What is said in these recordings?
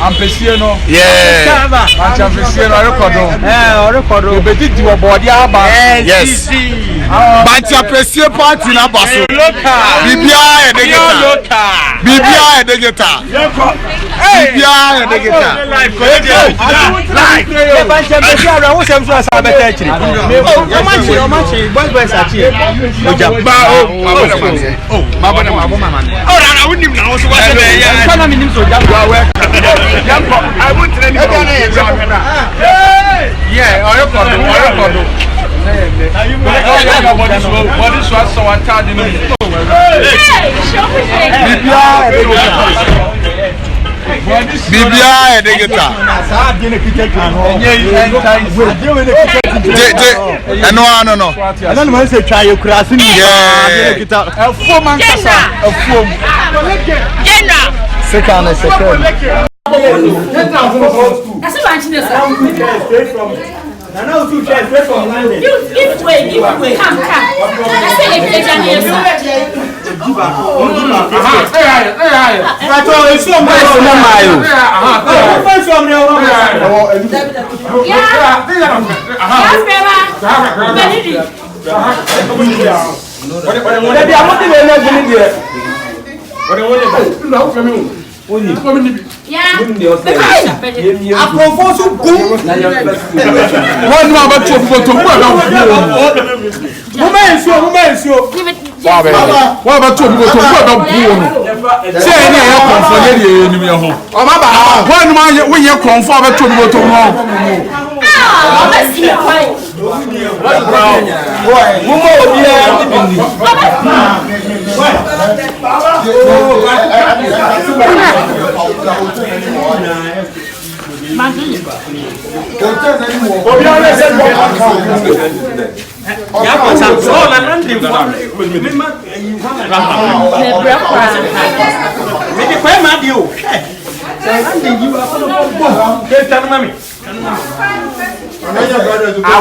Ampesieno. Yeah. Ampesieno recordo. Recordo. You better do body aba. Yes. But Ampesieno party na baso. Bibia e de geta. Bibia e de geta. Bibia e de geta. Live. Le banche Ampesieno ra wo sem so asa beta chiri. O ma chi boys achi. Oja ba mabona mama. Oh, na wonim na wo so wa se be ya. Kana minim so jam wa we. I won't train you. Yeah, I record. What is what so I charge you? Bibia e de geta. No. Ana no say twa ye kura so ni de kita. Afo man kasa, afo. General. Second. That's what I'm saying. Nana you straight from London. Give way. Come. Let's say if they can hear What about two people to put up? Say, any comfort in your home. One man, when you're comfort to go to home.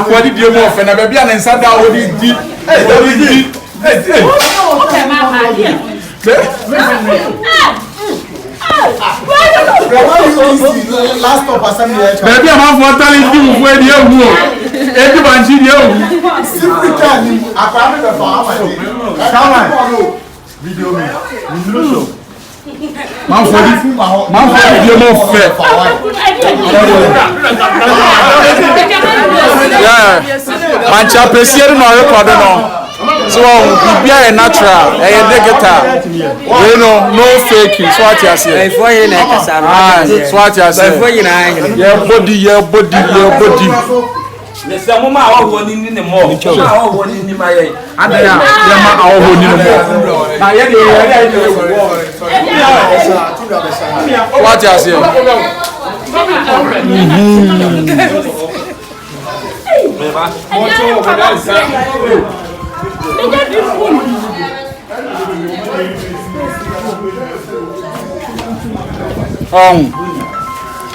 What did you know? And I be an inside that last stop assembly. Baby, I'm not telling you where you are. Everyone, you simply tell me, I found the farm. Come on. Video me. Man for the more fair. Yeah, Mancha Pesier no record no. So be a natural, you know, no faking. So what you say? Before you like so what you say? before you Your body. Mr. Mama, I want in the mall. I want in my eye. And then I want in the mall. What you say?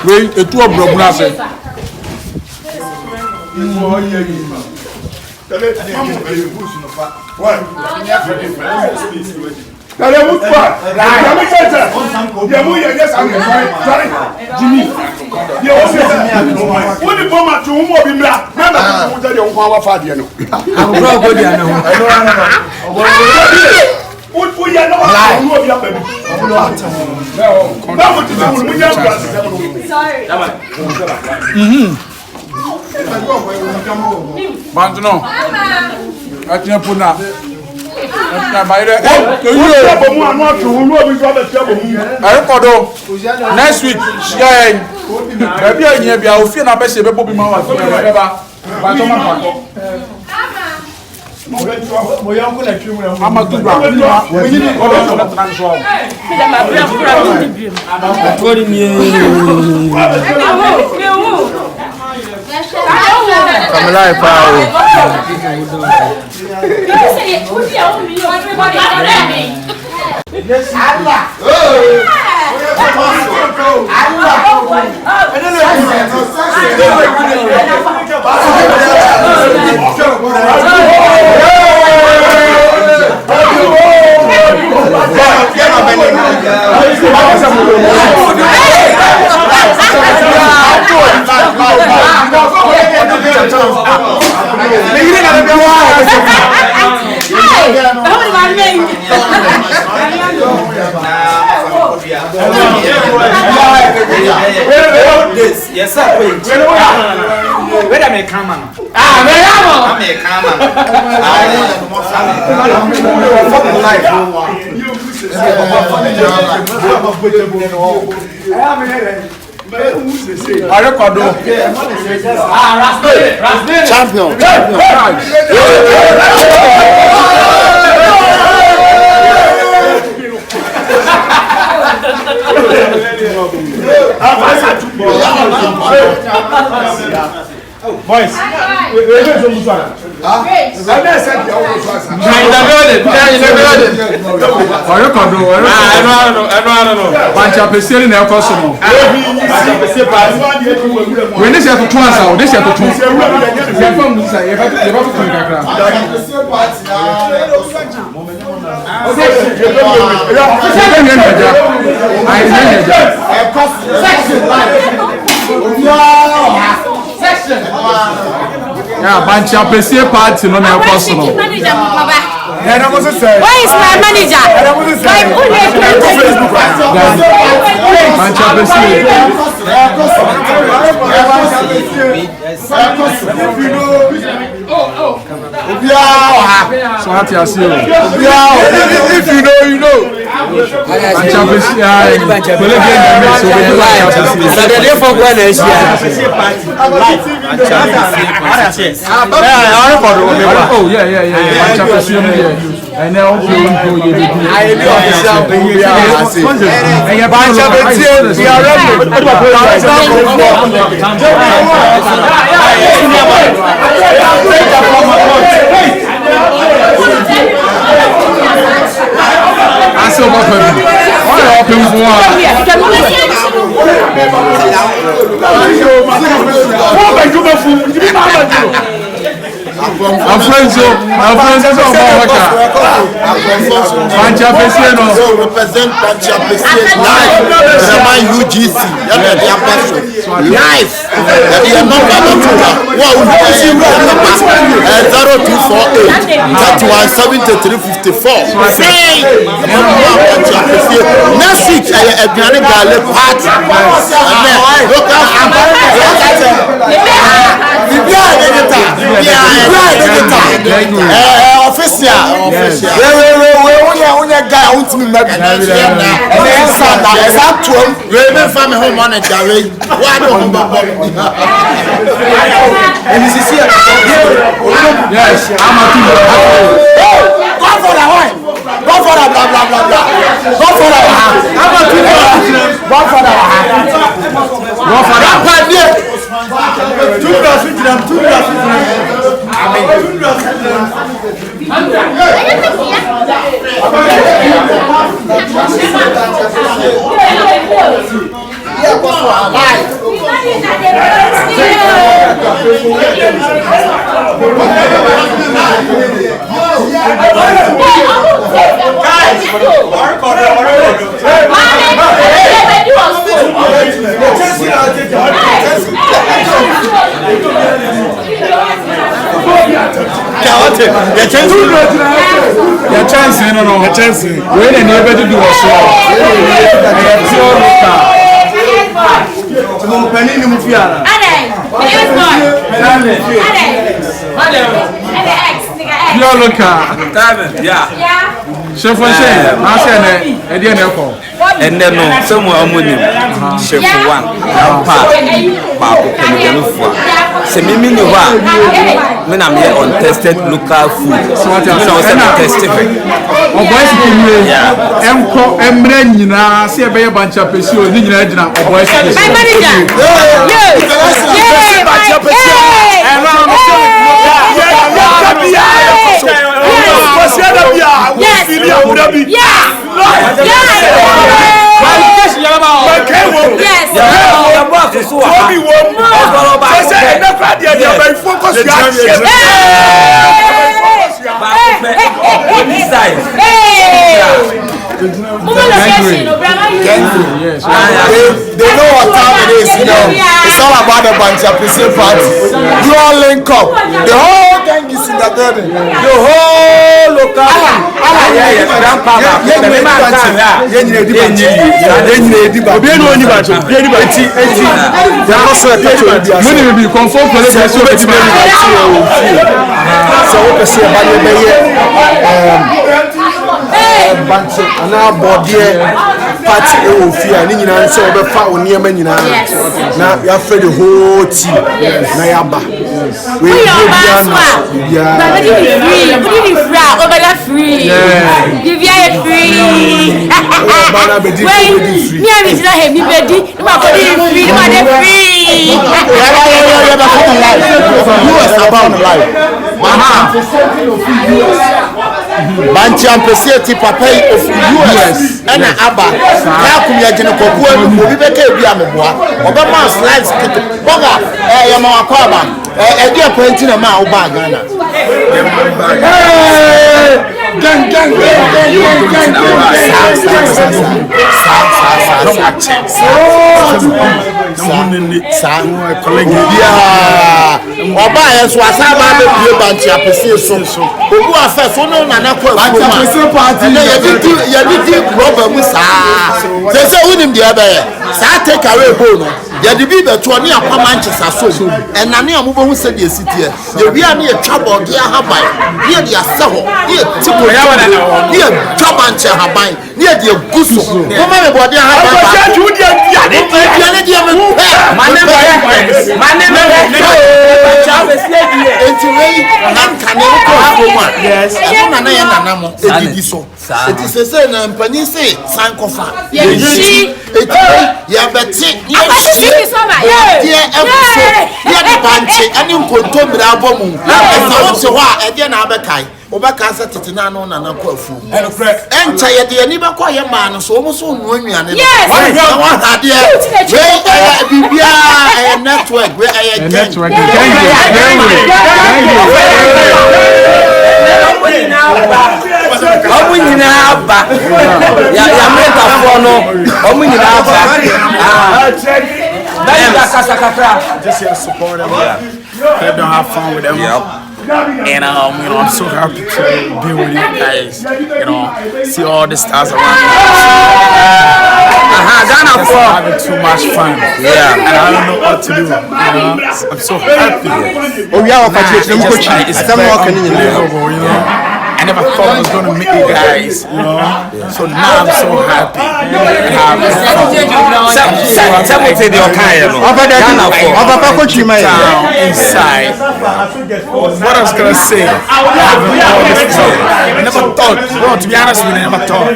Wait, a tour of Bantuno. Atina puna. Atina bayre. Next week, share. Maybe I near be our fear na best be bobi ma wa whatever. Bantoma. Ama tu bra. We need to go to transfer. Come live, power. Yeah. Yes, sir. Where am I coming? Champion. Boys, Yeah, bunch of PC party no na personal. Where is my manager? Bunch of PC. So what you see? If you know, you know. Bunch of PC. Oh yeah. Bunch of PC. And now we go I'm friends of America. Panchapesiano. So represent Panchapesiano live. Zaman UGC. Live. The number 0248 317354. Say. Next week, Adriana Gale party. Official. We guy who to me maybe. And that to him. We family home manager. And this is here. Yes, I'm a team. Go for the one. Go for the blah blah blah blah. Go for the one. I'm a team. Go for the one. Go for the one. Two plus with them. Your chance, no. Your chance. When and never to do a show. Chef was saying, I said, I didn't know. And then no, somewhere amunim. Chef one, Babu Penifua. Semimi Niwa, when I'm here on tested local food. So what I'm testing. Oh, boys, Emre, see a baby bunch of pesio, Nina, boys. My manager. They know what time it is, you know. It's all about the Bancha Appreciate Party. You all link up. The whole gang is in the building. The whole local. Banche ana body party e wo fia ni nyina nso obefa oniema nyina na ya fe the whole team na ya ba we bia free you be free bana be di free me am is not heavy bedi no ma body free no ma dey free yeah ba come life you is about life Banchi Appreciate Papa of US and Abba. Now come here, Jennifer. We'll be back here. Obama slides. Boga, Yamaha Kwaba. A dear painting a man over Ghana. Banchi Appreciate so. First, no, Nana, problem with they say, with him the other. So I take away bone. There the people to near Manchester so, and Nania move on said the city. You are near trouble, dear Habai, near the Asaho, near Tipo, near Trabancha Habai, near the Gusso. No matter what they have, yes, I it is so. It is a say, and Penny say, Sankofa. Yes, yeah, but see, dear episode, dear the Banchi, and you could tell me that woman. I so why again Abakai, Obaka Titinano and Akofu. And Chaya, dear Niba Koya man, so almost one year. Yes, I want that, dear. Where network, where I network. Just here to support them. Let them have fun with them. And you know, I'm so happy to be with you guys. You know, see all the stars around. Ghana for having too much fun. Yeah, and I don't know what to do. You know, I'm so happy. Oh, we are I never thought I was going to meet you guys, you know. So now I'm so happy. Inside. What I was going to say, I never thought, well, to be honest with you, I never thought.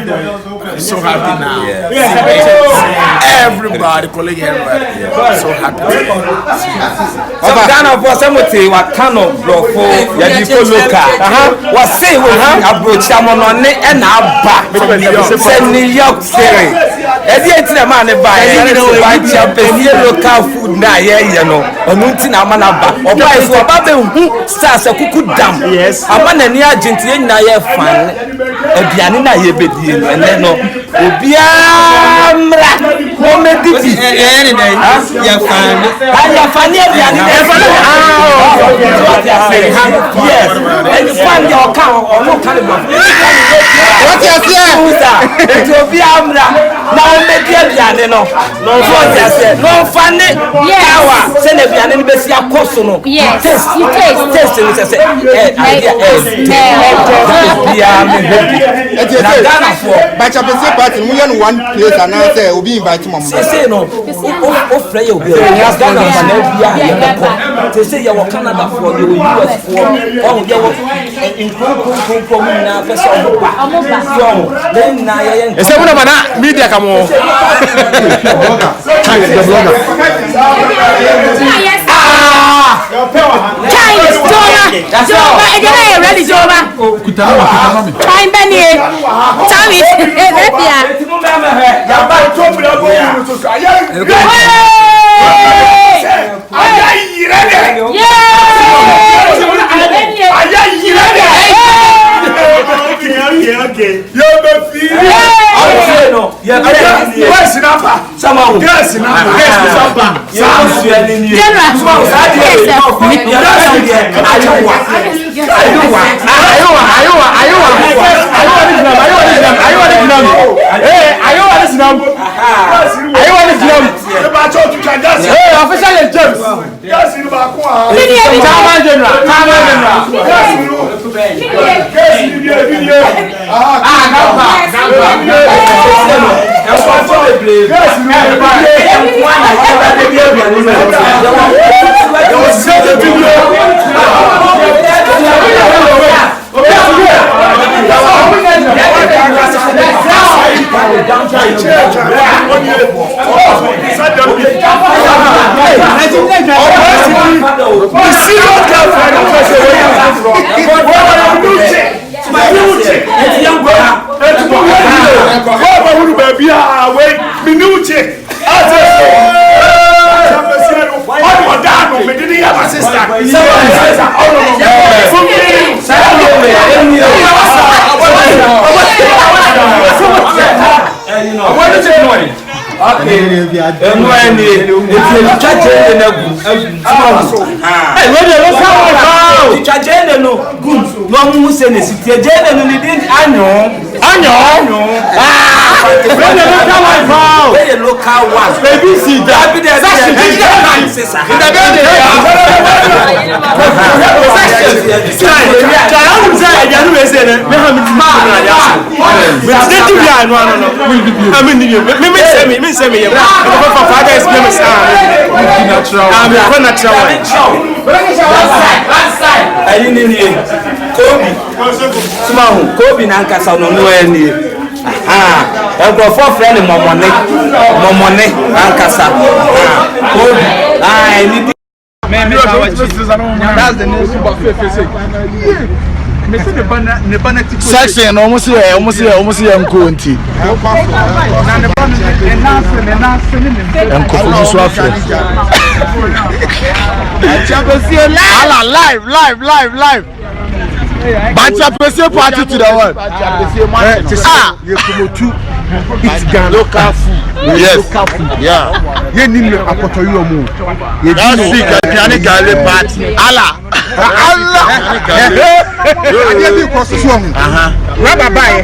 I'm so happy now. Everybody, colleague, everybody. So happy. Ghana for somebody what kind of bro for local. What say approach someone and back send New York City. The man buy local food now, you know, or nothing a man or buy for Babu stars a cuckoo dam. Yes, a man and near Argentina fan a pianina here, and then no Obiamra no mediti any day. You're fine. Yes, and find your account or no caliber. What you say? It will be Amra. Now, maybe no funny. Yeah, send a piano in Bessia Cosono. Yes, you taste but I party, we are one place and I say, we'll be inviting Mom. Say no, they say you are Canada for you, US for all your is that one of my media? Come on, Where's number? Someone. Yes, number. Yes, number. Kobe nankasa no no ani for friend momone nankasa Kobe that's the new super section almost here nkonti live but you party to the world it's Ghana local food. Yes. Local food. Yeah. You need to akoto you omo. Last week I can't get party. Allah. I be cross so omo. Rubber buy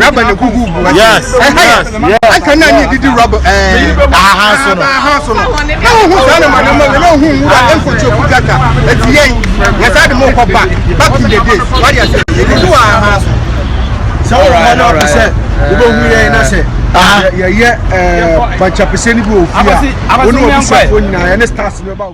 rubber na gugu. Yes. I cannot need the rubber so no. Na hu sana na hu enko choku kaka. Etiyen. Yes I mo ko back in the days. What you say? You do so 100%. Ubo huye na se ya pancha peseni bi ofia. Onu obi se fo nyina ya ne stars me ba